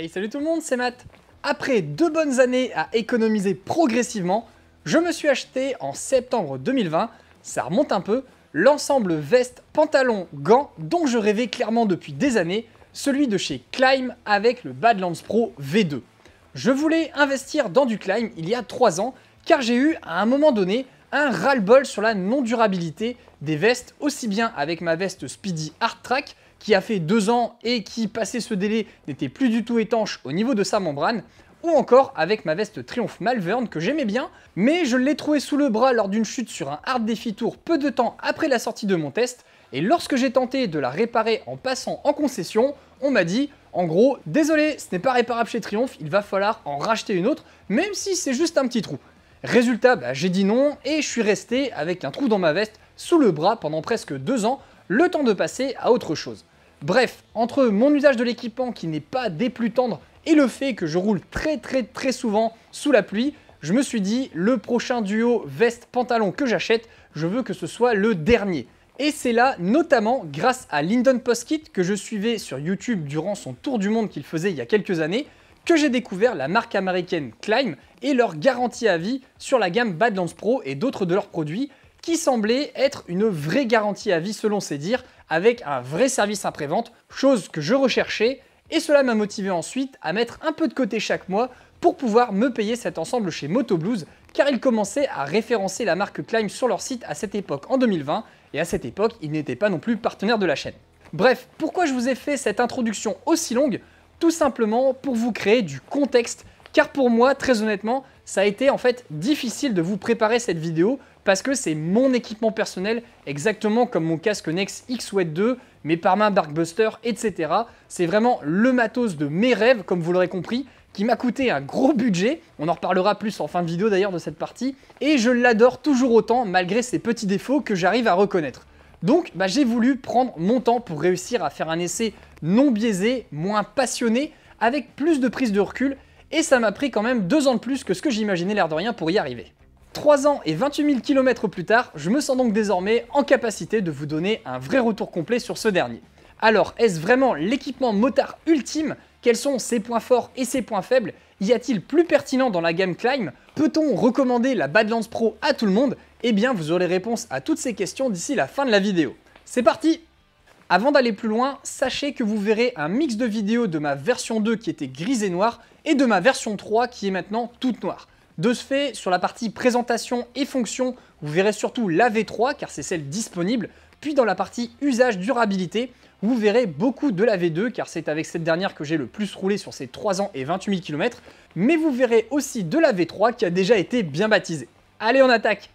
Hey, salut tout le monde, c'est Matt. Après 2 bonnes années à économiser progressivement, je me suis acheté en septembre 2020, ça remonte un peu, l'ensemble veste, pantalon, gants dont je rêvais clairement depuis des années, celui de chez Klim avec le Badlands Pro V2. Je voulais investir dans du Klim il y a 3 ans car j'ai eu à un moment donné un ras-le-bol sur la non-durabilité des vestes, aussi bien avec ma veste Speedy Hard Track qui a fait 2 ans et qui, passé ce délai, n'était plus du tout étanche au niveau de sa membrane, ou encore avec ma veste Triumph Malvern que j'aimais bien, mais je l'ai trouvée sous le bras lors d'une chute sur un Hard Défi Tour peu de temps après la sortie de mon test, et lorsque j'ai tenté de la réparer en passant en concession, on m'a dit, en gros, désolé, ce n'est pas réparable chez Triumph, il va falloir en racheter une autre, même si c'est juste un petit trou. Résultat, j'ai dit non et je suis resté avec un trou dans ma veste sous le bras pendant presque 2 ans, le temps de passer à autre chose. Bref, entre mon usage de l'équipement qui n'est pas des plus tendres et le fait que je roule très souvent sous la pluie, je me suis dit, le prochain duo veste-pantalon que j'achète, je veux que ce soit le dernier. Et c'est là, notamment grâce à Lyndon Poskitt, que je suivais sur YouTube durant son tour du monde qu'il faisait il y a quelques années, que j'ai découvert la marque américaine Klim et leur garantie à vie sur la gamme Badlands Pro et d'autres de leurs produits, qui semblait être une vraie garantie à vie selon ses dires, avec un vrai service après-vente, chose que je recherchais, et cela m'a motivé ensuite à mettre un peu de côté chaque mois pour pouvoir me payer cet ensemble chez Motoblues, car ils commençaient à référencer la marque Klim sur leur site à cette époque en 2020, et à cette époque, ils n'étaient pas non plus partenaires de la chaîne. Bref, pourquoi je vous ai fait cette introduction aussi longue? Tout simplement pour vous créer du contexte, car pour moi, très honnêtement, ça a été en fait difficile de vous préparer cette vidéo parce que c'est mon équipement personnel, exactement comme mon casque Nex X-Wet 2, mes pare-mains Darkbuster, etc. C'est vraiment le matos de mes rêves, comme vous l'aurez compris, qui m'a coûté un gros budget. On en reparlera plus en fin de vidéo d'ailleurs de cette partie. Et je l'adore toujours autant, malgré ses petits défauts que j'arrive à reconnaître. Donc j'ai voulu prendre mon temps pour réussir à faire un essai non biaisé, moins passionné, avec plus de prise de recul, et ça m'a pris quand même 2 ans de plus que ce que j'imaginais l'air de rien pour y arriver. 3 ans et 28 000 km plus tard, je me sens donc désormais en capacité de vous donner un vrai retour complet sur ce dernier. Alors, est-ce vraiment l'équipement motard ultime? Quels sont ses points forts et ses points faibles? Y a-t-il plus pertinent dans la gamme Klim? Peut-on recommander la Badlands Pro à tout le monde? Eh bien, vous aurez les réponses à toutes ces questions d'ici la fin de la vidéo. C'est parti! Avant d'aller plus loin, sachez que vous verrez un mix de vidéos de ma version 2 qui était grise et noire et de ma version 3 qui est maintenant toute noire. De ce fait, sur la partie présentation et fonction, vous verrez surtout la V3 car c'est celle disponible, puis dans la partie usage durabilité, vous verrez beaucoup de la V2 car c'est avec cette dernière que j'ai le plus roulé sur ces 3 ans et 28 000 km, mais vous verrez aussi de la V3 qui a déjà été bien baptisée. Allez, on attaque!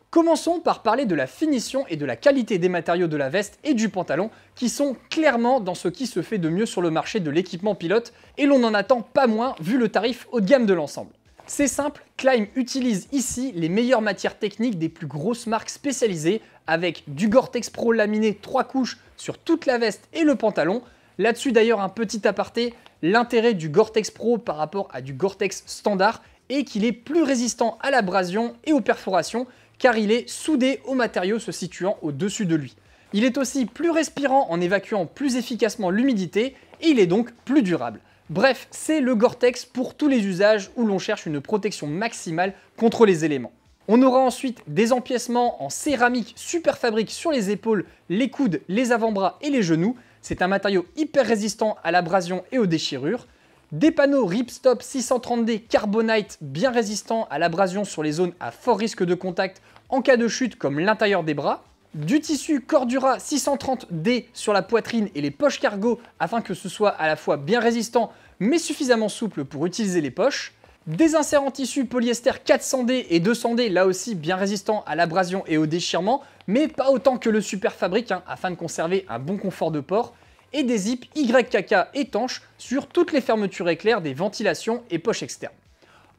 Commençons par parler de la finition et de la qualité des matériaux de la veste et du pantalon qui sont clairement dans ce qui se fait de mieux sur le marché de l'équipement pilote et l'on n'en attend pas moins vu le tarif haut de gamme de l'ensemble. C'est simple, Klim utilise ici les meilleures matières techniques des plus grosses marques spécialisées avec du Gore-Tex Pro laminé 3 couches sur toute la veste et le pantalon. Là-dessus d'ailleurs un petit aparté, l'intérêt du Gore-Tex Pro par rapport à du Gore-Tex standard est qu'il est plus résistant à l'abrasion et aux perforations car il est soudé au matériau se situant au-dessus de lui. Il est aussi plus respirant en évacuant plus efficacement l'humidité et il est donc plus durable. Bref, c'est le Gore-Tex pour tous les usages où l'on cherche une protection maximale contre les éléments. On aura ensuite des empiècements en céramique super fabrique sur les épaules, les coudes, les avant-bras et les genoux. C'est un matériau hyper résistant à l'abrasion et aux déchirures. Des panneaux Ripstop 630D Carbonite bien résistants à l'abrasion sur les zones à fort risque de contact en cas de chute comme l'intérieur des bras. Du tissu Cordura 630D sur la poitrine et les poches cargo afin que ce soit à la fois bien résistant mais suffisamment souple pour utiliser les poches. Des inserts en tissu polyester 400D et 200D là aussi bien résistants à l'abrasion et au déchirement mais pas autant que le Super Fabric afin de conserver un bon confort de port. Et des zips YKK étanches sur toutes les fermetures éclairs des ventilations et poches externes.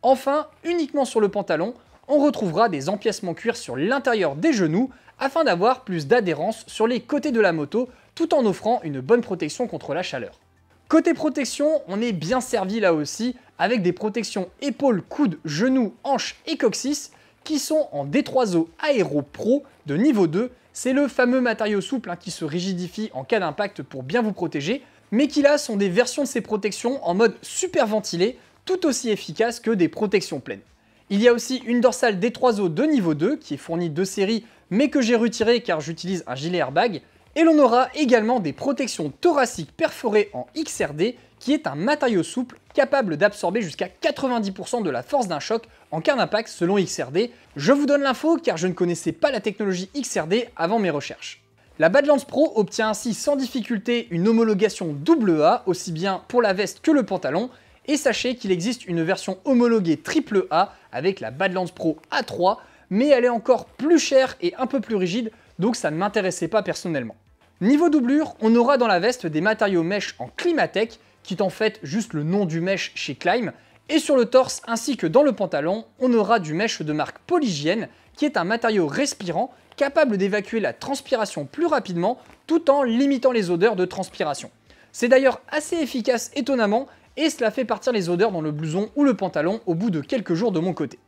Enfin, uniquement sur le pantalon, on retrouvera des empiècements cuir sur l'intérieur des genoux afin d'avoir plus d'adhérence sur les côtés de la moto tout en offrant une bonne protection contre la chaleur. Côté protection, on est bien servi là aussi avec des protections épaules, coudes, genoux, hanches et coccyx qui sont en D3O Aero Pro de niveau 2. C'est le fameux matériau souple qui se rigidifie en cas d'impact pour bien vous protéger, mais qui là sont des versions de ces protections en mode super ventilé, tout aussi efficaces que des protections pleines. Il y a aussi une dorsale D3O de niveau 2 qui est fournie de série mais que j'ai retirée car j'utilise un gilet airbag. Et l'on aura également des protections thoraciques perforées en XRD qui est un matériau souple capable d'absorber jusqu'à 90% de la force d'un choc en cas d'impact selon XRD. Je vous donne l'info car je ne connaissais pas la technologie XRD avant mes recherches. La Badlands Pro obtient ainsi sans difficulté une homologation AA, aussi bien pour la veste que le pantalon, et sachez qu'il existe une version homologuée AAA avec la Badlands Pro A3, mais elle est encore plus chère et un peu plus rigide, donc ça ne m'intéressait pas personnellement. Niveau doublure, on aura dans la veste des matériaux mesh en Climatech, qui est en fait juste le nom du mesh chez Clim, et sur le torse ainsi que dans le pantalon, on aura du mesh de marque Polygiene, qui est un matériau respirant capable d'évacuer la transpiration plus rapidement tout en limitant les odeurs de transpiration. C'est d'ailleurs assez efficace étonnamment et cela fait partir les odeurs dans le blouson ou le pantalon au bout de quelques jours de mon côté.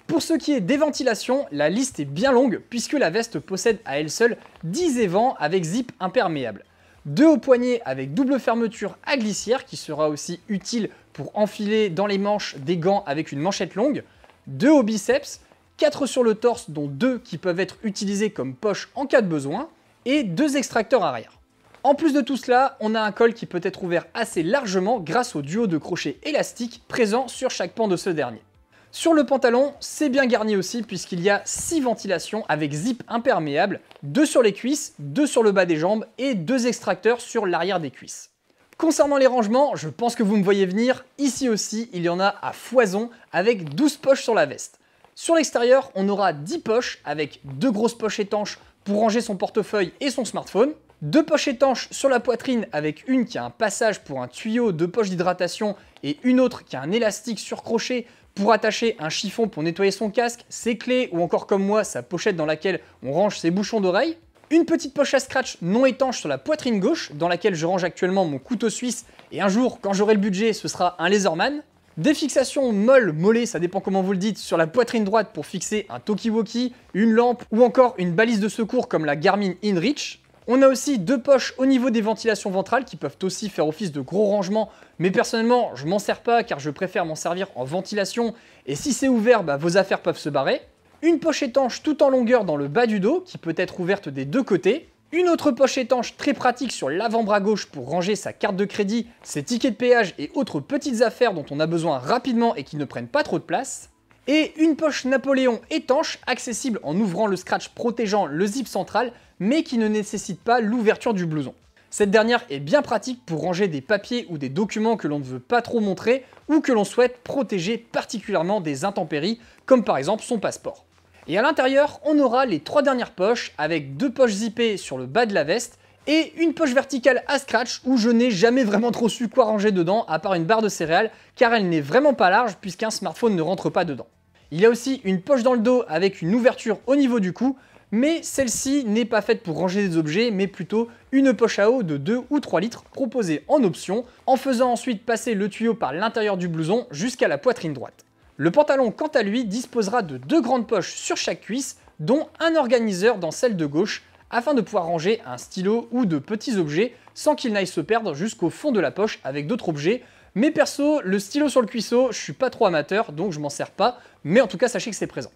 Pour ce qui est des ventilations, la liste est bien longue puisque la veste possède à elle seule 10 évents avec zip imperméable. 2 au poignet avec double fermeture à glissière qui sera aussi utile pour enfiler dans les manches des gants avec une manchette longue, 2 au biceps, 4 sur le torse dont 2 qui peuvent être utilisés comme poche en cas de besoin, et 2 extracteurs arrière. En plus de tout cela, on a un col qui peut être ouvert assez largement grâce au duo de crochets élastiques présent sur chaque pan de ce dernier. Sur le pantalon, c'est bien garni aussi puisqu'il y a 6 ventilations avec zip imperméable, 2 sur les cuisses, 2 sur le bas des jambes et 2 extracteurs sur l'arrière des cuisses. Concernant les rangements, je pense que vous me voyez venir, ici aussi il y en a à foison avec 12 poches sur la veste. Sur l'extérieur, on aura 10 poches avec 2 grosses poches étanches pour ranger son portefeuille et son smartphone, 2 poches étanches sur la poitrine avec une qui a un passage pour un tuyau de poche d'hydratation et une autre qui a un élastique sur crochet pour attacher un chiffon pour nettoyer son casque, ses clés ou encore comme moi sa pochette dans laquelle on range ses bouchons d'oreilles. Une petite poche à scratch non étanche sur la poitrine gauche dans laquelle je range actuellement mon couteau suisse et un jour quand j'aurai le budget ce sera un Laserman. Des fixations mollet, ça dépend comment vous le dites, sur la poitrine droite pour fixer un talkie-walkie, une lampe ou encore une balise de secours comme la Garmin InReach. On a aussi 2 poches au niveau des ventilations ventrales qui peuvent aussi faire office de gros rangements, mais personnellement je m'en sers pas car je préfère m'en servir en ventilation et si c'est ouvert, vos affaires peuvent se barrer. Une poche étanche tout en longueur dans le bas du dos qui peut être ouverte des deux côtés. Une autre poche étanche très pratique sur l'avant-bras gauche pour ranger sa carte de crédit, ses tickets de péage et autres petites affaires dont on a besoin rapidement et qui ne prennent pas trop de place. Et une poche Napoléon étanche, accessible en ouvrant le scratch protégeant le zip central, mais qui ne nécessite pas l'ouverture du blouson. Cette dernière est bien pratique pour ranger des papiers ou des documents que l'on ne veut pas trop montrer ou que l'on souhaite protéger particulièrement des intempéries, comme par exemple son passeport. Et à l'intérieur, on aura les 3 dernières poches avec 2 poches zippées sur le bas de la veste et une poche verticale à scratch où je n'ai jamais vraiment trop su quoi ranger dedans à part une barre de céréales car elle n'est vraiment pas large puisqu'un smartphone ne rentre pas dedans. Il y a aussi une poche dans le dos avec une ouverture au niveau du cou, mais celle-ci n'est pas faite pour ranger des objets mais plutôt une poche à eau de 2 ou 3 litres proposée en option en faisant ensuite passer le tuyau par l'intérieur du blouson jusqu'à la poitrine droite. Le pantalon, quant à lui, disposera de 2 grandes poches sur chaque cuisse, dont un organiseur dans celle de gauche, afin de pouvoir ranger un stylo ou de petits objets sans qu'ils n'aillent se perdre jusqu'au fond de la poche avec d'autres objets. Mais perso, le stylo sur le cuisseau, je suis pas trop amateur, donc je m'en sers pas, mais en tout cas, sachez que c'est présent.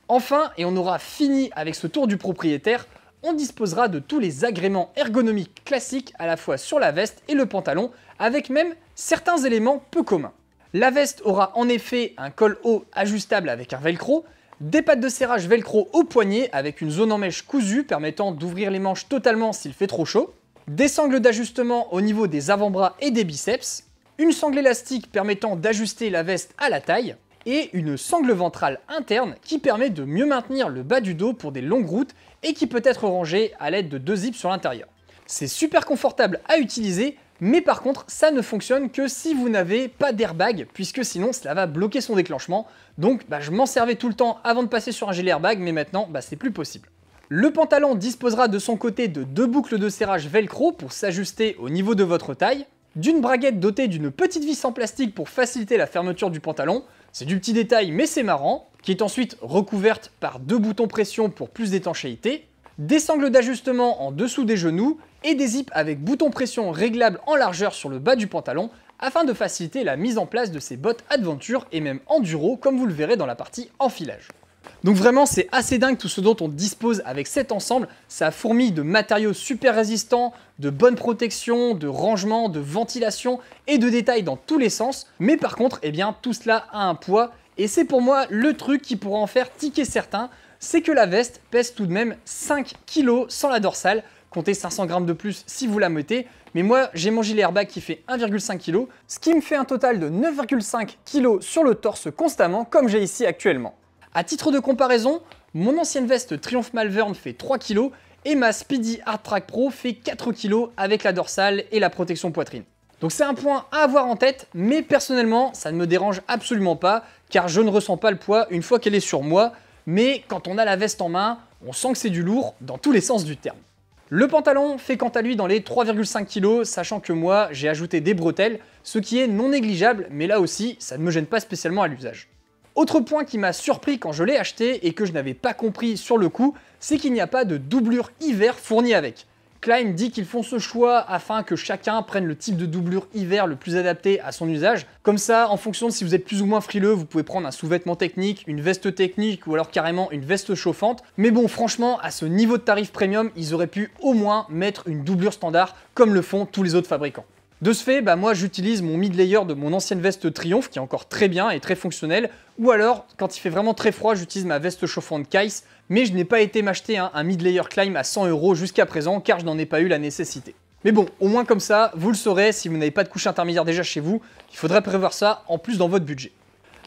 Enfin, et on aura fini avec ce tour du propriétaire, on disposera de tous les agréments ergonomiques classiques à la fois sur la veste et le pantalon, avec même certains éléments peu communs. La veste aura en effet un col haut ajustable avec un velcro, des pattes de serrage velcro au poignet avec une zone en mèche cousue permettant d'ouvrir les manches totalement s'il fait trop chaud, des sangles d'ajustement au niveau des avant-bras et des biceps, une sangle élastique permettant d'ajuster la veste à la taille, et une sangle ventrale interne qui permet de mieux maintenir le bas du dos pour des longues routes et qui peut être rangée à l'aide de 2 zips sur l'intérieur. C'est super confortable à utiliser, mais par contre ça ne fonctionne que si vous n'avez pas d'airbag puisque sinon cela va bloquer son déclenchement. Donc je m'en servais tout le temps avant de passer sur un gilet airbag, mais maintenant c'est plus possible. Le pantalon disposera de son côté de 2 boucles de serrage velcro pour s'ajuster au niveau de votre taille, d'une braguette dotée d'une petite vis en plastique pour faciliter la fermeture du pantalon, c'est du petit détail mais c'est marrant, qui est ensuite recouverte par 2 boutons pression pour plus d'étanchéité, des sangles d'ajustement en dessous des genoux et des zips avec bouton pression réglable en largeur sur le bas du pantalon afin de faciliter la mise en place de ces bottes aventure et même enduro comme vous le verrez dans la partie enfilage. Donc vraiment c'est assez dingue tout ce dont on dispose avec cet ensemble, ça fourmille de matériaux super résistants, de bonne protection, de rangement, de ventilation et de détails dans tous les sens, mais par contre eh bien tout cela a un poids et c'est pour moi le truc qui pourra en faire tiquer certains, c'est que la veste pèse tout de même 5 kg sans la dorsale, comptez 500 grammes de plus si vous la mettez, mais moi j'ai mon gilet airbag qui fait 1,5 kg, ce qui me fait un total de 9,5 kg sur le torse constamment comme j'ai ici actuellement. A titre de comparaison, mon ancienne veste Triumph Malvern fait 3 kg et ma Speedy Hard Track Pro fait 4 kg avec la dorsale et la protection poitrine. Donc c'est un point à avoir en tête, mais personnellement ça ne me dérange absolument pas car je ne ressens pas le poids une fois qu'elle est sur moi, mais quand on a la veste en main, on sent que c'est du lourd dans tous les sens du terme. Le pantalon fait quant à lui dans les 3,5 kg, sachant que moi j'ai ajouté des bretelles, ce qui est non négligeable, mais là aussi ça ne me gêne pas spécialement à l'usage. Autre point qui m'a surpris quand je l'ai acheté et que je n'avais pas compris sur le coup, c'est qu'il n'y a pas de doublure hiver fournie avec. Klim dit qu'ils font ce choix afin que chacun prenne le type de doublure hiver le plus adapté à son usage. Comme ça, en fonction de si vous êtes plus ou moins frileux, vous pouvez prendre un sous-vêtement technique, une veste technique ou alors carrément une veste chauffante. Mais bon, franchement, à ce niveau de tarif premium, ils auraient pu au moins mettre une doublure standard comme le font tous les autres fabricants. De ce fait, moi j'utilise mon mid-layer de mon ancienne veste Triumph qui est encore très bien et très fonctionnelle, ou alors quand il fait vraiment très froid, j'utilise ma veste chauffante Kais, mais je n'ai pas été m'acheter un mid-layer Klim à 100 € jusqu'à présent car je n'en ai pas eu la nécessité. Mais bon, au moins comme ça, vous le saurez, si vous n'avez pas de couche intermédiaire déjà chez vous, il faudrait prévoir ça en plus dans votre budget.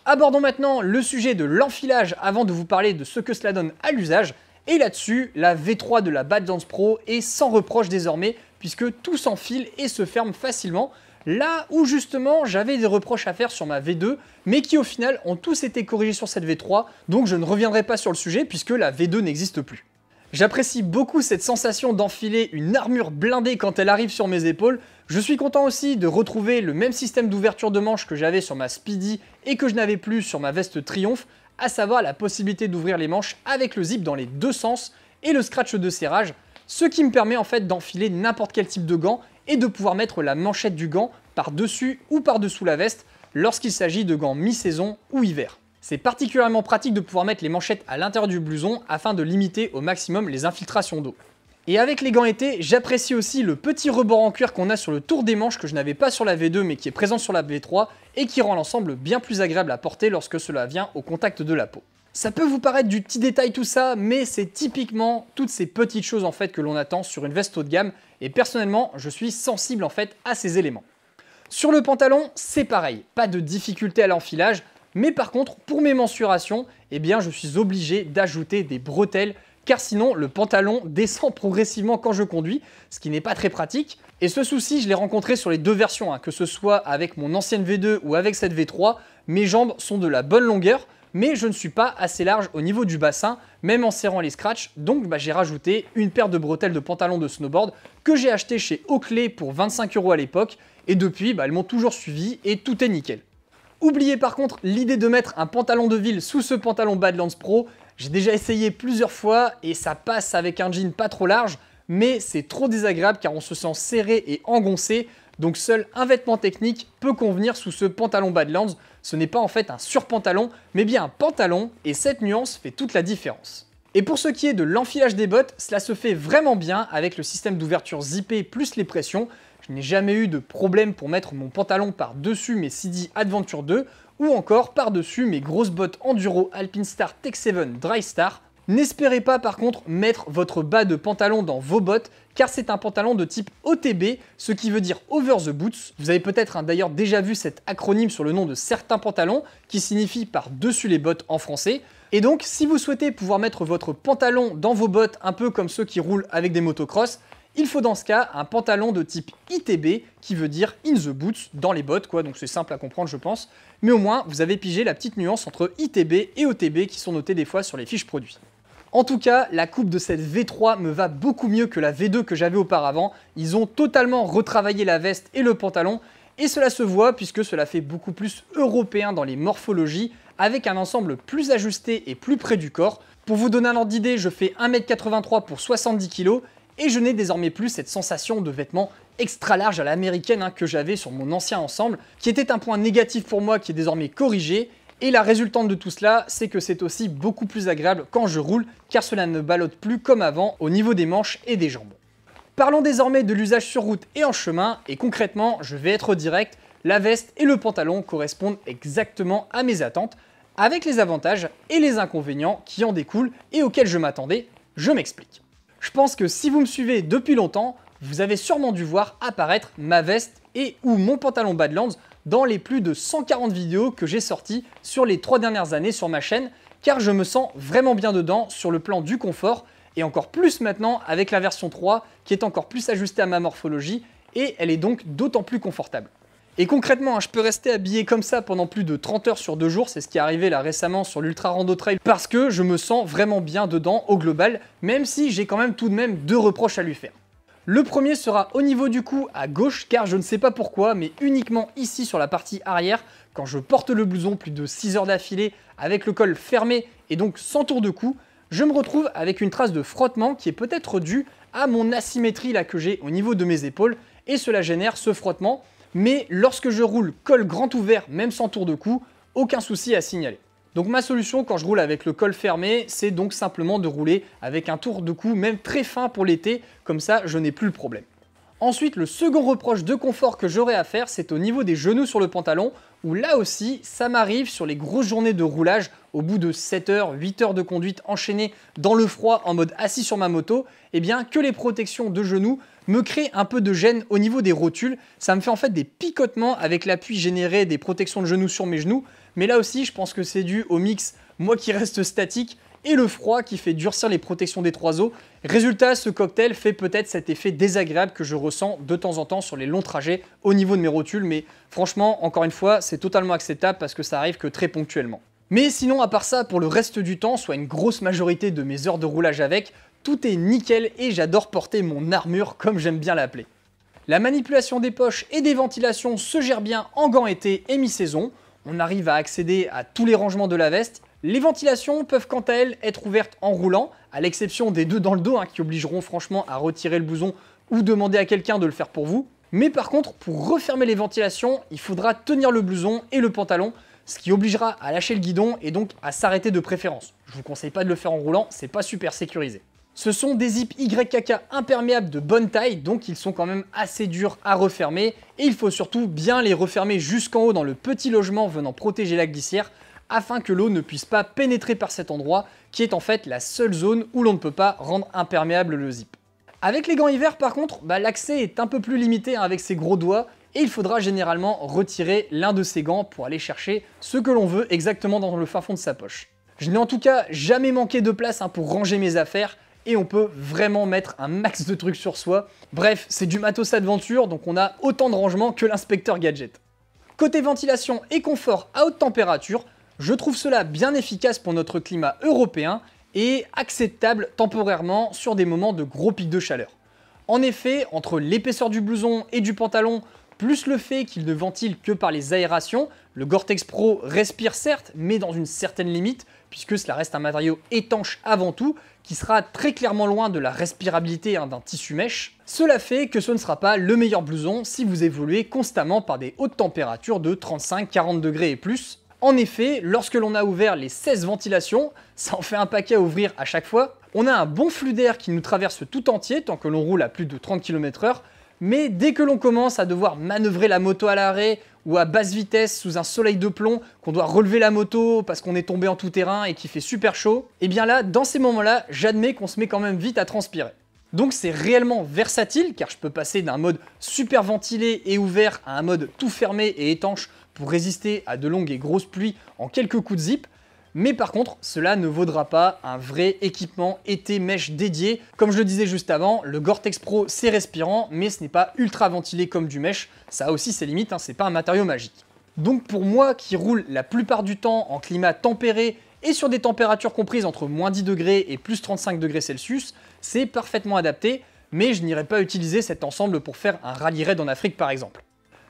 Abordons maintenant le sujet de l'enfilage avant de vous parler de ce que cela donne à l'usage. Et là-dessus, la V3 de la Badlands Pro est sans reproche désormais, puisque tout s'enfile et se ferme facilement, là où justement j'avais des reproches à faire sur ma V2, mais qui au final ont tous été corrigés sur cette V3, donc je ne reviendrai pas sur le sujet puisque la V2 n'existe plus. J'apprécie beaucoup cette sensation d'enfiler une armure blindée quand elle arrive sur mes épaules. Je suis content aussi de retrouver le même système d'ouverture de manche que j'avais sur ma Speedy et que je n'avais plus sur ma veste Triumph, à savoir la possibilité d'ouvrir les manches avec le zip dans les deux sens et le scratch de serrage, ce qui me permet en fait d'enfiler n'importe quel type de gant et de pouvoir mettre la manchette du gant par-dessus ou par-dessous la veste lorsqu'il s'agit de gants mi-saison ou hiver. C'est particulièrement pratique de pouvoir mettre les manchettes à l'intérieur du blouson afin de limiter au maximum les infiltrations d'eau. Et avec les gants été, j'apprécie aussi le petit rebord en cuir qu'on a sur le tour des manches que je n'avais pas sur la V2 mais qui est présent sur la V3 et qui rend l'ensemble bien plus agréable à porter lorsque cela vient au contact de la peau. Ça peut vous paraître du petit détail tout ça, mais c'est typiquement toutes ces petites choses en fait que l'on attend sur une veste haut de gamme et personnellement je suis sensible en fait à ces éléments. Sur le pantalon, c'est pareil, pas de difficulté à l'enfilage, mais par contre pour mes mensurations, eh bien je suis obligé d'ajouter des bretelles car sinon le pantalon descend progressivement quand je conduis, ce qui n'est pas très pratique. Et ce souci, je l'ai rencontré sur les deux versions, que ce soit avec mon ancienne V2 ou avec cette V3, mes jambes sont de la bonne longueur, mais je ne suis pas assez large au niveau du bassin, même en serrant les scratchs, donc j'ai rajouté une paire de bretelles de pantalon de snowboard que j'ai acheté chez Oakley pour 25 € à l'époque, et depuis elles m'ont toujours suivi et tout est nickel. Oubliez par contre l'idée de mettre un pantalon de ville sous ce pantalon Badlands Pro, j'ai déjà essayé plusieurs fois et ça passe avec un jean pas trop large, mais c'est trop désagréable car on se sent serré et engoncé, donc seul un vêtement technique peut convenir sous ce pantalon Badlands. Ce n'est pas en fait un surpantalon, mais bien un pantalon, et cette nuance fait toute la différence. Et pour ce qui est de l'enfilage des bottes, cela se fait vraiment bien avec le système d'ouverture zippé plus les pressions. Je n'ai jamais eu de problème pour mettre mon pantalon par-dessus mes CD Adventure 2 ou encore par-dessus mes grosses bottes enduro Alpinestar Tech 7 Dry Star. N'espérez pas par contre mettre votre bas de pantalon dans vos bottes car c'est un pantalon de type OTB, ce qui veut dire Over the Boots. Vous avez peut-être d'ailleurs déjà vu cet acronyme sur le nom de certains pantalons qui signifie par-dessus les bottes en français. Et donc si vous souhaitez pouvoir mettre votre pantalon dans vos bottes un peu comme ceux qui roulent avec des motocross, il faut dans ce cas un pantalon de type ITB qui veut dire In the Boots, dans les bottes quoi, donc c'est simple à comprendre je pense. Mais au moins vous avez pigé la petite nuance entre ITB et OTB qui sont notées des fois sur les fiches produits. En tout cas, la coupe de cette V3 me va beaucoup mieux que la V2 que j'avais auparavant. Ils ont totalement retravaillé la veste et le pantalon et cela se voit puisque cela fait beaucoup plus européen dans les morphologies avec un ensemble plus ajusté et plus près du corps. Pour vous donner un ordre d'idée, je fais 1m83 pour 70 kg et je n'ai désormais plus cette sensation de vêtements extra large à l'américaine que j'avais sur mon ancien ensemble, qui était un point négatif pour moi qui est désormais corrigé. Et la résultante de tout cela, c'est que c'est aussi beaucoup plus agréable quand je roule, car cela ne ballotte plus comme avant au niveau des manches et des jambes. Parlons désormais de l'usage sur route et en chemin, et concrètement, je vais être direct, la veste et le pantalon correspondent exactement à mes attentes, avec les avantages et les inconvénients qui en découlent et auxquels je m'attendais, je m'explique. Je pense que si vous me suivez depuis longtemps, vous avez sûrement dû voir apparaître ma veste et ou mon pantalon Badlands dans les plus de 140 vidéos que j'ai sorties sur les 3 dernières années sur ma chaîne, car je me sens vraiment bien dedans sur le plan du confort, et encore plus maintenant avec la version 3 qui est encore plus ajustée à ma morphologie, et elle est donc d'autant plus confortable. Et concrètement, je peux rester habillé comme ça pendant plus de 30 heures sur 2 jours, c'est ce qui est arrivé là récemment sur l'Ultra Rando Trail, parce que je me sens vraiment bien dedans au global, même si j'ai quand même tout de même 2 reproches à lui faire. Le premier sera au niveau du cou à gauche, car je ne sais pas pourquoi, mais uniquement ici sur la partie arrière, quand je porte le blouson plus de 6 heures d'affilée avec le col fermé et donc sans tour de cou, je me retrouve avec une trace de frottement qui est peut-être due à mon asymétrie là que j'ai au niveau de mes épaules, et cela génère ce frottement, mais lorsque je roule col grand ouvert, même sans tour de cou, aucun souci à signaler. Donc ma solution quand je roule avec le col fermé, c'est donc simplement de rouler avec un tour de cou même très fin pour l'été, comme ça je n'ai plus le problème. Ensuite, le second reproche de confort que j'aurais à faire, c'est au niveau des genoux sur le pantalon, où là aussi, ça m'arrive sur les grosses journées de roulage, au bout de 7 heures, 8 heures de conduite enchaînée dans le froid en mode assis sur ma moto, eh bien que les protections de genoux me créent un peu de gêne au niveau des rotules. Ça me fait en fait des picotements avec l'appui généré des protections de genoux sur mes genoux, mais là aussi, je pense que c'est dû au mix, moi qui reste statique, et le froid qui fait durcir les protections des 3 os. Résultat, ce cocktail fait peut-être cet effet désagréable que je ressens de temps en temps sur les longs trajets au niveau de mes rotules, mais franchement, encore une fois, c'est totalement acceptable parce que ça arrive que très ponctuellement. Mais sinon, à part ça, pour le reste du temps, soit une grosse majorité de mes heures de roulage avec, tout est nickel et j'adore porter mon armure comme j'aime bien l'appeler. La manipulation des poches et des ventilations se gère bien en gants été et mi-saison. On arrive à accéder à tous les rangements de la veste. Les ventilations peuvent quant à elles être ouvertes en roulant, à l'exception des 2 dans le dos qui obligeront franchement à retirer le blouson ou demander à quelqu'un de le faire pour vous. Mais par contre, pour refermer les ventilations, il faudra tenir le blouson et le pantalon, ce qui obligera à lâcher le guidon et donc à s'arrêter de préférence. Je vous conseille pas de le faire en roulant, c'est pas super sécurisé. Ce sont des zips YKK imperméables de bonne taille, donc ils sont quand même assez durs à refermer, et il faut surtout bien les refermer jusqu'en haut dans le petit logement venant protéger la glissière, afin que l'eau ne puisse pas pénétrer par cet endroit, qui est en fait la seule zone où l'on ne peut pas rendre imperméable le zip. Avec les gants hiver par contre, l'accès est un peu plus limité avec ses gros doigts, et il faudra généralement retirer l'un de ces gants pour aller chercher ce que l'on veut exactement dans le fin fond de sa poche. Je n'ai en tout cas jamais manqué de place pour ranger mes affaires, et on peut vraiment mettre un max de trucs sur soi. Bref, c'est du matos adventure, donc on a autant de rangement que l'inspecteur gadget. Côté ventilation et confort à haute température, je trouve cela bien efficace pour notre climat européen et acceptable temporairement sur des moments de gros pics de chaleur. En effet, entre l'épaisseur du blouson et du pantalon, plus le fait qu'il ne ventile que par les aérations, le Gore-Tex Pro respire certes, mais dans une certaine limite, puisque cela reste un matériau étanche avant tout, qui sera très clairement loin de la respirabilité d'un tissu mèche. Cela fait que ce ne sera pas le meilleur blouson si vous évoluez constamment par des hautes températures de 35-40 degrés et plus. En effet, lorsque l'on a ouvert les 16 ventilations, ça en fait un paquet à ouvrir à chaque fois, on a un bon flux d'air qui nous traverse tout entier tant que l'on roule à plus de 30 km/h, mais dès que l'on commence à devoir manœuvrer la moto à l'arrêt ou à basse vitesse sous un soleil de plomb, qu'on doit relever la moto parce qu'on est tombé en tout terrain et qu'il fait super chaud, et bien là, dans ces moments-là, j'admets qu'on se met quand même vite à transpirer. Donc c'est réellement versatile car je peux passer d'un mode super ventilé et ouvert à un mode tout fermé et étanche pour résister à de longues et grosses pluies en quelques coups de zip. Mais par contre, cela ne vaudra pas un vrai équipement été mèche dédié. Comme je le disais juste avant, le Gore-Tex Pro c'est respirant, mais ce n'est pas ultra ventilé comme du mèche. Ça a aussi ses limites, c'est pas un matériau magique. Donc pour moi qui roule la plupart du temps en climat tempéré et sur des températures comprises entre moins 10 degrés et plus 35 degrés Celsius, c'est parfaitement adapté, mais je n'irai pas utiliser cet ensemble pour faire un rallye raid en Afrique par exemple.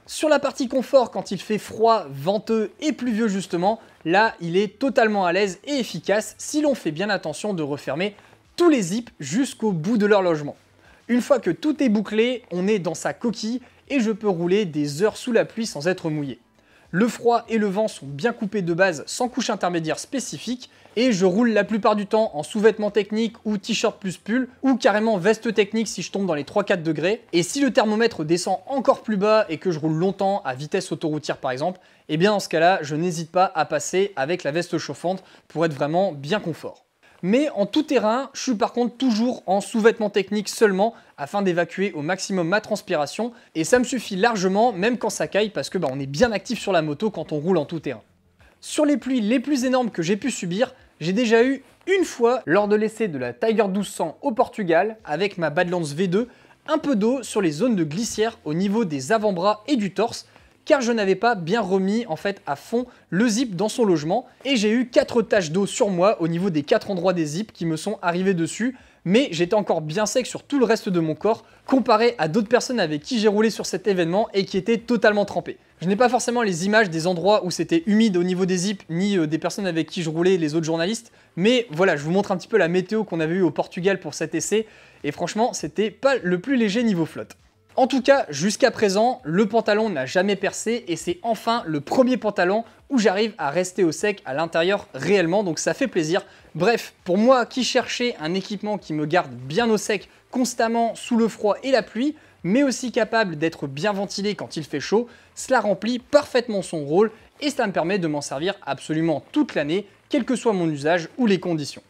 Sur la partie confort, quand il fait froid, venteux et pluvieux justement, là il est totalement à l'aise et efficace si l'on fait bien attention de refermer tous les zips jusqu'au bout de leur logement. Une fois que tout est bouclé, on est dans sa coquille et je peux rouler des heures sous la pluie sans être mouillé. Le froid et le vent sont bien coupés de base sans couche intermédiaire spécifique et je roule la plupart du temps en sous-vêtements techniques ou t-shirt plus pull ou carrément veste technique si je tombe dans les 3-4 degrés. Et si le thermomètre descend encore plus bas et que je roule longtemps à vitesse autoroutière par exemple, et bien dans ce cas-là, je n'hésite pas à passer avec la veste chauffante pour être vraiment bien confort. Mais en tout terrain, je suis par contre toujours en sous-vêtements techniques seulement afin d'évacuer au maximum ma transpiration et ça me suffit largement même quand ça caille parce que on est bien actif sur la moto quand on roule en tout terrain. Sur les pluies les plus énormes que j'ai pu subir, j'ai déjà eu une fois lors de l'essai de la Tiger 1200 au Portugal avec ma Badlands V2 un peu d'eau sur les zones de glissière au niveau des avant-bras et du torse car je n'avais pas bien remis en fait à fond le zip dans son logement et j'ai eu 4 taches d'eau sur moi au niveau des 4 endroits des zips qui me sont arrivés dessus, mais j'étais encore bien sec sur tout le reste de mon corps comparé à d'autres personnes avec qui j'ai roulé sur cet événement et qui étaient totalement trempées. Je n'ai pas forcément les images des endroits où c'était humide au niveau des zips ni des personnes avec qui je roulais, les autres journalistes, mais voilà, je vous montre un petit peu la météo qu'on avait eue au Portugal pour cet essai et franchement c'était pas le plus léger niveau flotte. En tout cas, jusqu'à présent, le pantalon n'a jamais percé et c'est enfin le premier pantalon où j'arrive à rester au sec à l'intérieur réellement, donc ça fait plaisir. Bref, pour moi qui cherchais un équipement qui me garde bien au sec constamment sous le froid et la pluie, mais aussi capable d'être bien ventilé quand il fait chaud, cela remplit parfaitement son rôle et ça me permet de m'en servir absolument toute l'année, quel que soit mon usage ou les conditions.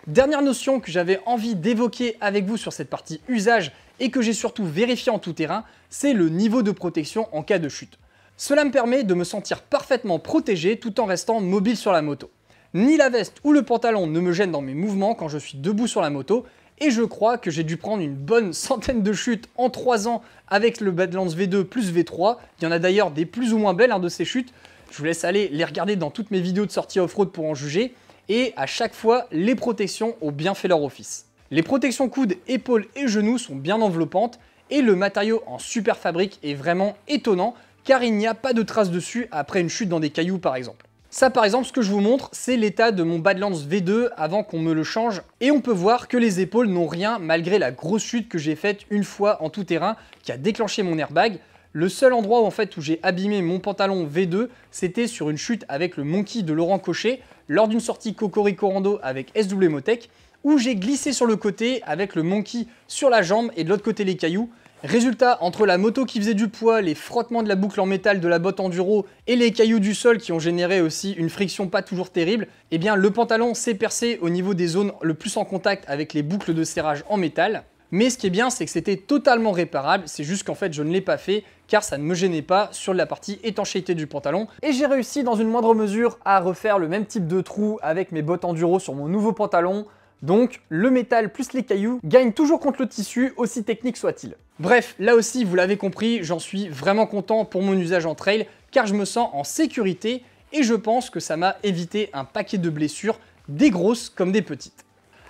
Dernière notion que j'avais envie d'évoquer avec vous sur cette partie usage et que j'ai surtout vérifié en tout terrain, c'est le niveau de protection en cas de chute. Cela me permet de me sentir parfaitement protégé tout en restant mobile sur la moto. Ni la veste ou le pantalon ne me gênent dans mes mouvements quand je suis debout sur la moto et je crois que j'ai dû prendre une bonne centaine de chutes en 3 ans avec le Badlands V2 plus V3. Il y en a d'ailleurs des plus ou moins belles de ces chutes. Je vous laisse aller les regarder dans toutes mes vidéos de sortie off-road pour en juger. Et à chaque fois, les protections ont bien fait leur office. Les protections coudes, épaules et genoux sont bien enveloppantes et le matériau en super fabrique est vraiment étonnant car il n'y a pas de traces dessus après une chute dans des cailloux par exemple. Ça par exemple, ce que je vous montre, c'est l'état de mon Badlands V2 avant qu'on me le change et on peut voir que les épaules n'ont rien malgré la grosse chute que j'ai faite une fois en tout terrain qui a déclenché mon airbag. Le seul endroit où j'ai abîmé mon pantalon V2, c'était sur une chute avec le Monkey de Laurent Cochet lors d'une sortie Cocorico Rando avec SW Motech où j'ai glissé sur le côté avec le Monkey sur la jambe et de l'autre côté les cailloux. Résultat, entre la moto qui faisait du poids, les frottements de la boucle en métal de la botte enduro et les cailloux du sol qui ont généré aussi une friction pas toujours terrible, eh bien le pantalon s'est percé au niveau des zones le plus en contact avec les boucles de serrage en métal. Mais ce qui est bien, c'est que c'était totalement réparable, c'est juste qu'en fait je ne l'ai pas fait car ça ne me gênait pas sur la partie étanchéité du pantalon. Et j'ai réussi dans une moindre mesure à refaire le même type de trou avec mes bottes enduro sur mon nouveau pantalon. Donc le métal plus les cailloux gagnent toujours contre le tissu, aussi technique soit-il. Bref, là aussi vous l'avez compris, j'en suis vraiment content pour mon usage en trail car je me sens en sécurité et je pense que ça m'a évité un paquet de blessures, des grosses comme des petites.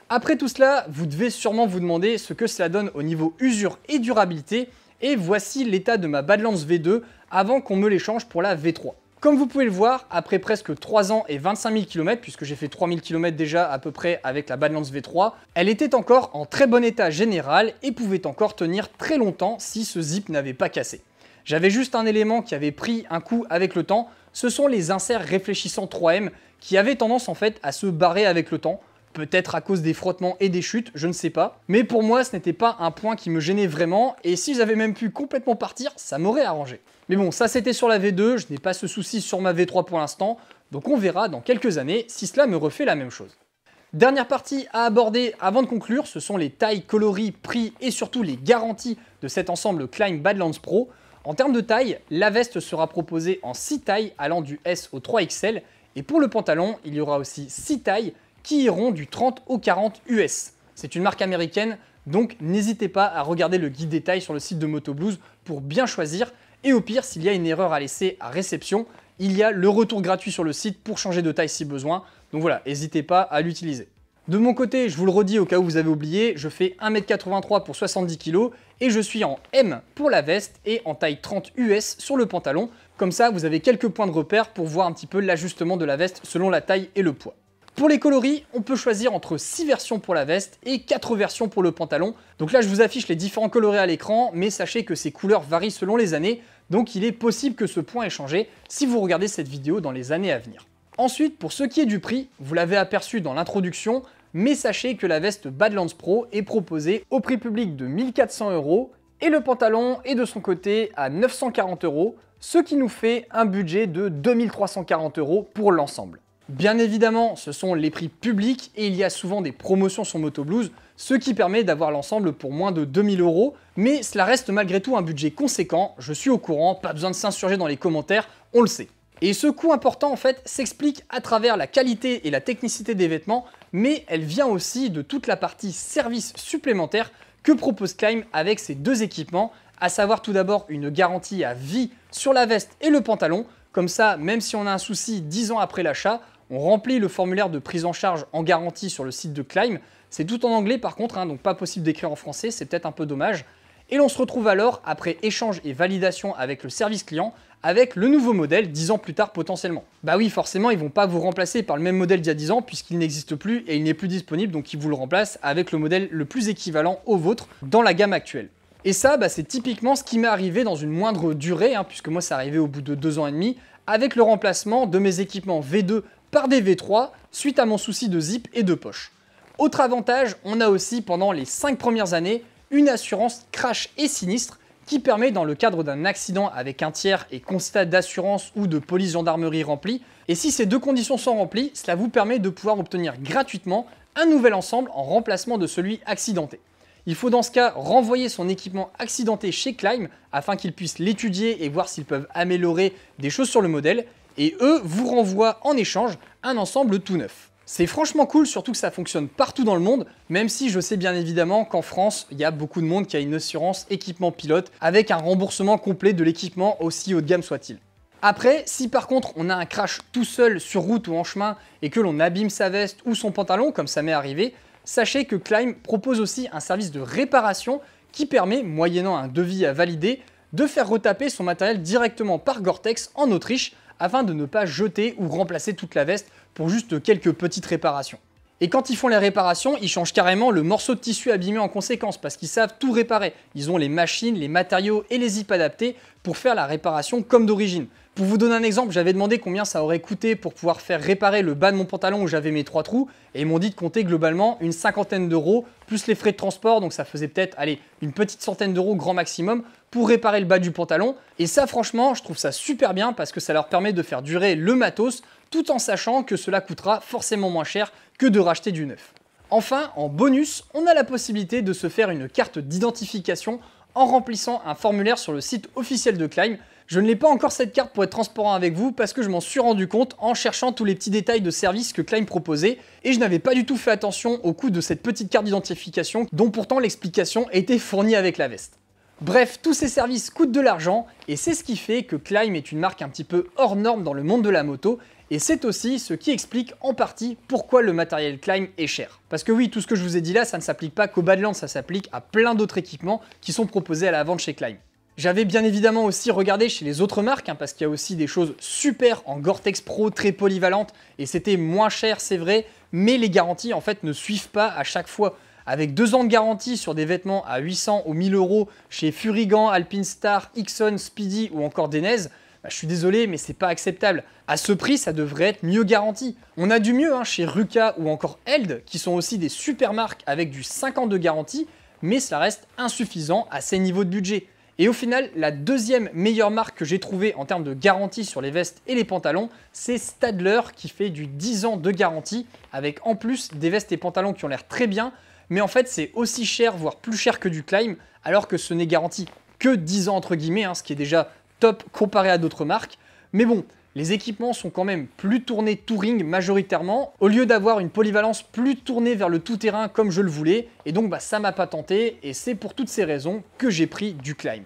Après tout cela, vous devez sûrement vous demander ce que cela donne au niveau usure et durabilité et voici l'état de ma Badlands V2 avant qu'on me l'échange pour la V3. Comme vous pouvez le voir, après presque 3 ans et 25 000 km, puisque j'ai fait 3000 km déjà à peu près avec la Badlands V3, elle était encore en très bon état général et pouvait encore tenir très longtemps si ce zip n'avait pas cassé. J'avais juste un élément qui avait pris un coup avec le temps, ce sont les inserts réfléchissants 3M qui avaient tendance en fait à se barrer avec le temps. Peut-être à cause des frottements et des chutes, je ne sais pas. Mais pour moi, ce n'était pas un point qui me gênait vraiment, et si j'avais même pu complètement partir, ça m'aurait arrangé. Mais bon, ça c'était sur la V2, je n'ai pas ce souci sur ma V3 pour l'instant, donc on verra dans quelques années si cela me refait la même chose. Dernière partie à aborder avant de conclure, ce sont les tailles, coloris, prix et surtout les garanties de cet ensemble Klim Badlands Pro. En termes de taille, la veste sera proposée en 6 tailles allant du S au 3XL, et pour le pantalon, il y aura aussi 6 tailles qui iront du 30 au 40 US. C'est une marque américaine, donc n'hésitez pas à regarder le guide détail sur le site de Motoblues pour bien choisir. Et au pire, s'il y a une erreur à laisser à réception, il y a le retour gratuit sur le site pour changer de taille si besoin. Donc voilà, n'hésitez pas à l'utiliser. De mon côté, je vous le redis au cas où vous avez oublié, je fais 1m83 pour 70 kg et je suis en M pour la veste et en taille 30 US sur le pantalon. Comme ça, vous avez quelques points de repère pour voir un petit peu l'ajustement de la veste selon la taille et le poids. Pour les coloris, on peut choisir entre 6 versions pour la veste et 4 versions pour le pantalon. Donc là, je vous affiche les différents coloris à l'écran, mais sachez que ces couleurs varient selon les années, donc il est possible que ce point ait changé si vous regardez cette vidéo dans les années à venir. Ensuite, pour ce qui est du prix, vous l'avez aperçu dans l'introduction, mais sachez que la veste Badlands Pro est proposée au prix public de 1 400 € et le pantalon est de son côté à 940 €, ce qui nous fait un budget de 2 340 € pour l'ensemble. Bien évidemment, ce sont les prix publics et il y a souvent des promotions sur Motoblues, ce qui permet d'avoir l'ensemble pour moins de 2000 €, mais cela reste malgré tout un budget conséquent, je suis au courant, pas besoin de s'insurger dans les commentaires, on le sait. Et ce coût important en fait s'explique à travers la qualité et la technicité des vêtements, mais elle vient aussi de toute la partie service supplémentaire que propose Klim avec ces deux équipements, à savoir tout d'abord une garantie à vie sur la veste et le pantalon, comme ça même si on a un souci 10 ans après l'achat, on remplit le formulaire de prise en charge en garantie sur le site de Klim. C'est tout en anglais par contre, donc pas possible d'écrire en français, c'est peut-être un peu dommage. Et l'on se retrouve alors, après échange et validation avec le service client, avec le nouveau modèle 10 ans plus tard potentiellement. Bah oui, forcément, ils vont pas vous remplacer par le même modèle d'il y a 10 ans puisqu'il n'existe plus et il n'est plus disponible, donc ils vous le remplacent avec le modèle le plus équivalent au vôtre dans la gamme actuelle. Et ça, c'est typiquement ce qui m'est arrivé dans une moindre durée, puisque moi, ça arrivé au bout de 2 ans et demi, avec le remplacement de mes équipements V2 par des V3 suite à mon souci de zip et de poche. Autre avantage, on a aussi pendant les 5 premières années une assurance crash et sinistre qui permet dans le cadre d'un accident avec un tiers et constat d'assurance ou de police gendarmerie rempli, et si ces deux conditions sont remplies, cela vous permet de pouvoir obtenir gratuitement un nouvel ensemble en remplacement de celui accidenté. Il faut dans ce cas renvoyer son équipement accidenté chez Klim afin qu'ils puissent l'étudier et voir s'ils peuvent améliorer des choses sur le modèle, et eux vous renvoient en échange un ensemble tout neuf. C'est franchement cool, surtout que ça fonctionne partout dans le monde, même si je sais bien évidemment qu'en France, il y a beaucoup de monde qui a une assurance équipement pilote avec un remboursement complet de l'équipement aussi haut de gamme soit-il. Après, si par contre on a un crash tout seul sur route ou en chemin et que l'on abîme sa veste ou son pantalon, comme ça m'est arrivé, sachez que Klim propose aussi un service de réparation qui permet, moyennant un devis à valider, de faire retaper son matériel directement par Gore-Tex en Autriche afin de ne pas jeter ou remplacer toute la veste pour juste quelques petites réparations. Et quand ils font les réparations, ils changent carrément le morceau de tissu abîmé en conséquence parce qu'ils savent tout réparer. Ils ont les machines, les matériaux et les zips adaptés pour faire la réparation comme d'origine. Pour vous donner un exemple, j'avais demandé combien ça aurait coûté pour pouvoir faire réparer le bas de mon pantalon où j'avais mes 3 trous et ils m'ont dit de compter globalement une 50aine d'euros plus les frais de transport, donc ça faisait peut-être, allez, une petite centaine d'euros grand maximum pour réparer le bas du pantalon. Et ça franchement, je trouve ça super bien parce que ça leur permet de faire durer le matos tout en sachant que cela coûtera forcément moins cher que de racheter du neuf. Enfin, en bonus, on a la possibilité de se faire une carte d'identification en remplissant un formulaire sur le site officiel de Klim. Je ne l'ai pas encore cette carte pour être transparent avec vous parce que je m'en suis rendu compte en cherchant tous les petits détails de service que Klim proposait et je n'avais pas du tout fait attention au coût de cette petite carte d'identification dont pourtant l'explication était fournie avec la veste. Bref, tous ces services coûtent de l'argent et c'est ce qui fait que Klim est une marque un petit peu hors norme dans le monde de la moto et c'est aussi ce qui explique en partie pourquoi le matériel Klim est cher. Parce que oui, tout ce que je vous ai dit là, ça ne s'applique pas qu'au Badlands, ça s'applique à plein d'autres équipements qui sont proposés à la vente chez Klim. J'avais bien évidemment aussi regardé chez les autres marques, parce qu'il y a aussi des choses super en Gore-Tex Pro, très polyvalentes, et c'était moins cher, c'est vrai, mais les garanties en fait ne suivent pas à chaque fois. Avec 2 ans de garantie sur des vêtements à 800 ou 1000 € chez Furigan, Alpinestar, Ixon, Speedy ou encore Denez, je suis désolé, mais c'est pas acceptable. À ce prix, ça devrait être mieux garanti. On a du mieux chez Ruka ou encore Eld, qui sont aussi des super marques avec du 5 ans de garantie, mais cela reste insuffisant à ces niveaux de budget. Et au final, la deuxième meilleure marque que j'ai trouvée en termes de garantie sur les vestes et les pantalons, c'est Stadler qui fait du 10 ans de garantie, avec en plus des vestes et pantalons qui ont l'air très bien, mais en fait c'est aussi cher, voire plus cher que du Klim, alors que ce n'est garanti que 10 ans entre guillemets, ce qui est déjà top comparé à d'autres marques. Mais bon, les équipements sont quand même plus tournés touring majoritairement, au lieu d'avoir une polyvalence plus tournée vers le tout-terrain comme je le voulais, et donc ça m'a pas tenté, et c'est pour toutes ces raisons que j'ai pris du Klim.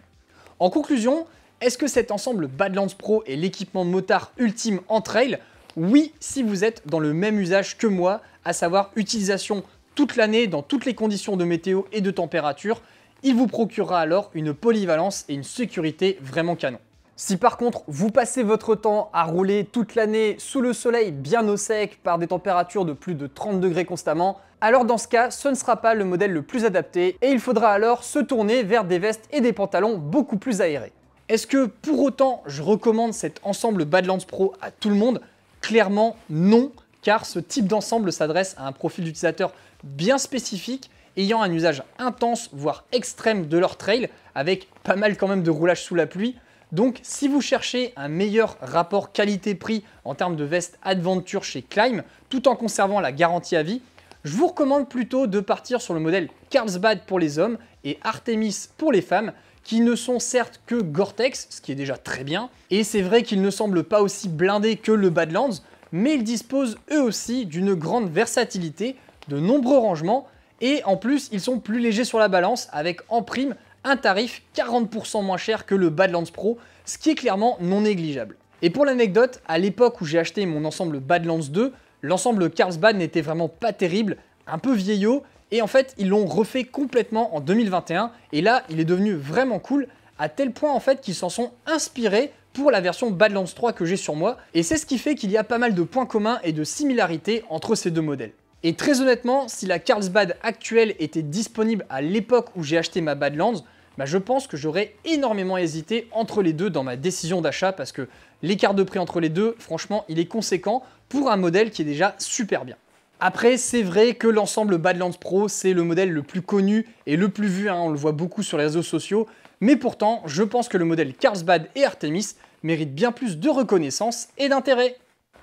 En conclusion, est-ce que cet ensemble Badlands Pro est l'équipement motard ultime en trail? Oui, si vous êtes dans le même usage que moi, à savoir utilisation toute l'année dans toutes les conditions de météo et de température. Il vous procurera alors une polyvalence et une sécurité vraiment canon. Si par contre vous passez votre temps à rouler toute l'année sous le soleil bien au sec par des températures de plus de 30 degrés constamment, alors dans ce cas ce ne sera pas le modèle le plus adapté et il faudra alors se tourner vers des vestes et des pantalons beaucoup plus aérés. Est-ce que pour autant je recommande cet ensemble Badlands Pro à tout le monde? Clairement non, car ce type d'ensemble s'adresse à un profil d'utilisateur bien spécifique, ayant un usage intense voire extrême de leur trail avec pas mal quand même de roulage sous la pluie. Donc si vous cherchez un meilleur rapport qualité-prix en termes de veste Adventure chez Klim, tout en conservant la garantie à vie, je vous recommande plutôt de partir sur le modèle Carlsbad pour les hommes et Artemis pour les femmes, qui ne sont certes que Gore-Tex, ce qui est déjà très bien, et c'est vrai qu'ils ne semblent pas aussi blindés que le Badlands, mais ils disposent eux aussi d'une grande versatilité, de nombreux rangements, et en plus ils sont plus légers sur la balance avec en prime un tarif 40% moins cher que le Badlands Pro, ce qui est clairement non négligeable. Et pour l'anecdote, à l'époque où j'ai acheté mon ensemble Badlands 2, l'ensemble Carlsbad n'était vraiment pas terrible, un peu vieillot, et en fait ils l'ont refait complètement en 2021, et là il est devenu vraiment cool, à tel point en fait qu'ils s'en sont inspirés pour la version Badlands 3 que j'ai sur moi, et c'est ce qui fait qu'il y a pas mal de points communs et de similarités entre ces deux modèles. Et très honnêtement, si la Carlsbad actuelle était disponible à l'époque où j'ai acheté ma Badlands, je pense que j'aurais énormément hésité entre les deux dans ma décision d'achat parce que l'écart de prix entre les deux, franchement, il est conséquent pour un modèle qui est déjà super bien. Après, c'est vrai que l'ensemble Badlands Pro, c'est le modèle le plus connu et le plus vu, on le voit beaucoup sur les réseaux sociaux, mais pourtant, je pense que le modèle Carlsbad et Artemis méritent bien plus de reconnaissance et d'intérêt.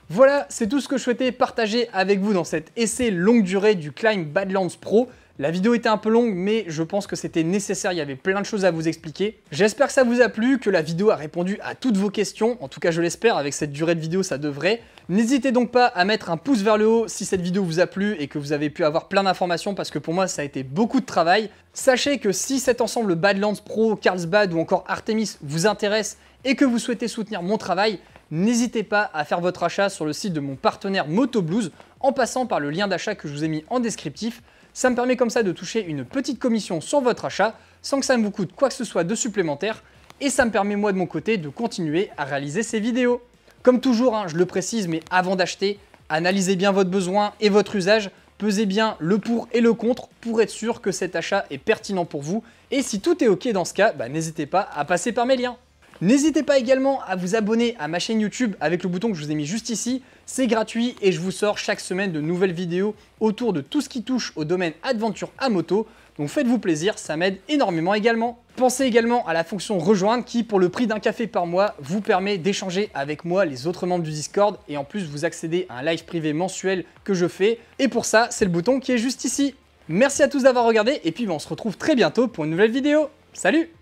Voilà, c'est tout ce que je souhaitais partager avec vous dans cet essai longue durée du Klim Badlands Pro. La vidéo était un peu longue, mais je pense que c'était nécessaire, il y avait plein de choses à vous expliquer. J'espère que ça vous a plu, que la vidéo a répondu à toutes vos questions, en tout cas je l'espère, avec cette durée de vidéo ça devrait. N'hésitez donc pas à mettre un pouce vers le haut si cette vidéo vous a plu et que vous avez pu avoir plein d'informations parce que pour moi ça a été beaucoup de travail. Sachez que si cet ensemble Badlands Pro, Carlsbad ou encore Artemis vous intéresse et que vous souhaitez soutenir mon travail, n'hésitez pas à faire votre achat sur le site de mon partenaire Motoblues en passant par le lien d'achat que je vous ai mis en descriptif. Ça me permet comme ça de toucher une petite commission sur votre achat sans que ça ne vous coûte quoi que ce soit de supplémentaire et ça me permet moi de mon côté de continuer à réaliser ces vidéos. Comme toujours, je le précise, mais avant d'acheter, analysez bien votre besoin et votre usage, pesez bien le pour et le contre pour être sûr que cet achat est pertinent pour vous et si tout est ok dans ce cas, n'hésitez pas à passer par mes liens. N'hésitez pas également à vous abonner à ma chaîne YouTube avec le bouton que je vous ai mis juste ici. C'est gratuit et je vous sors chaque semaine de nouvelles vidéos autour de tout ce qui touche au domaine aventure à moto. Donc faites-vous plaisir, ça m'aide énormément également. Pensez également à la fonction rejoindre qui, pour le prix d'un café par mois, vous permet d'échanger avec moi, les autres membres du Discord. Et en plus, vous accédez à un live privé mensuel que je fais. Et pour ça, c'est le bouton qui est juste ici. Merci à tous d'avoir regardé et puis on se retrouve très bientôt pour une nouvelle vidéo. Salut!